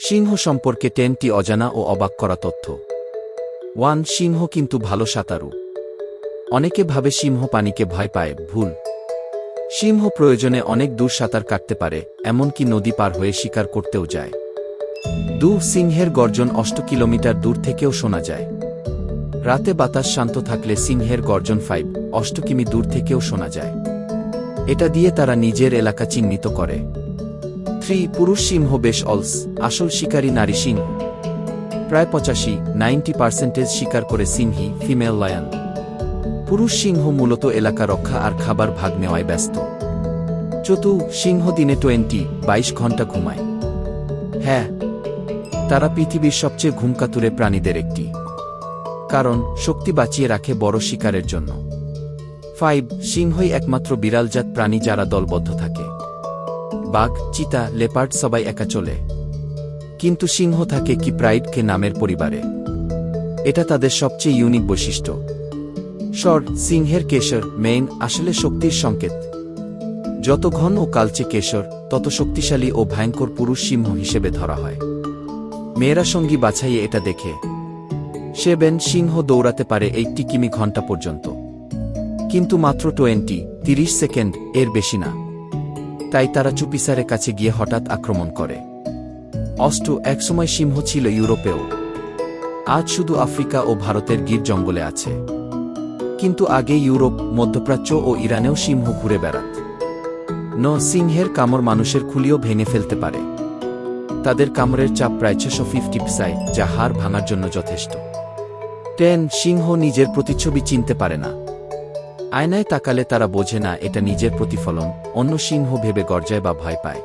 সিংহ সম্পর্কে 10টি অজানা ও অবাক করা তথ্য। 1. সিংহ কিন্তু ভালো সাঁতারু। অনেকে ভাবে সিংহ পানিকে ভয় পায়, ভুল। সিংহ প্রয়োজনে অনেক দূর সাঁতার কাটতে পারে, এমনকি নদী পার হয়ে শিকার করতেও যায়। 2. সিংহের গর্জন 8 কিলোমিটার দূর থেকেও শোনা যায়। রাতে বাতাস শান্ত থাকলে সিংহের গর্জন 8 কিমি দূর থেকেও শোনা যায়। এটা দিয়ে তারা নিজের এলাকা চিহ্নিত করে। 3. পুরুষ সিংহ বেশ অলস, আসল শিকারী নারী সিংহ। প্রায় 85-90% শিকার করে সিংহী, ফিমেল লায়ন। পুরুষ সিংহ মূলত এলাকা রক্ষা আর খাবার ভাগ নেওয়ায় ব্যস্ত। 4. সিংহ দিনে 22 ঘন্টা ঘুমায়। হ্যাঁ, তারা পৃথিবীর সবচেয়ে ঘুমকাতুরে প্রাণীদের একটি। কারণ শক্তি বাঁচিয়ে রাখে বড় শিকারের জন্য। 5. সিংহই একমাত্র বিড়ালজাত প্রাণী যারা দলবদ্ধ থাকে। বাঘ, চিতা, লেপার্ড সবাই একা চলে। কিন্তু সিংহ থাকে কি প্রাইডকে নামের পরিবারে। এটা তাদের সবচেয়ে ইউনিক বৈশিষ্ট্য। শর্ট সিংহের কেশর মেইন আসলে শক্তির সংকেত। যত ঘন ও কালচে কেশর, তত শক্তিশালী ও ভয়ঙ্কর পুরুষ সিংহ হিসেবে ধরা হয়। মেয়েরা সঙ্গী বাছাইয়ে এটা দেখে। 7. সিংহ দৌড়াতে পারে 80 কিমি ঘন্টা পর্যন্ত। কিন্তু মাত্র 30 সেকেন্ড, এর বেশি না। তাই তারা চুপিসারের কাছে গিয়ে হঠাৎ আক্রমণ করে। 8. একসময় সিংহ ছিল ইউরোপেও। আজ শুধু আফ্রিকা ও ভারতের গির জঙ্গলে আছে। কিন্তু আগে ইউরোপ, মধ্যপ্রাচ্য ও ইরানেও সিংহ ঘুরে বেড়াত। 9. সিংহের কামড় মানুষের খুলিও ভেঙে ফেলতে পারে। তাদের কামড়ের চাপ প্রায় 650 psi, যা হাড় ভাঙার জন্য যথেষ্ট। 10. সিংহ নিজের প্রতিচ্ছবি চিনতে পারে না। আয়নায় তাকালে তারা বোঝে না এটা নিজের প্রতিফলন, অন্য সিংহ ভেবে গর্জায় বা ভয় পায়।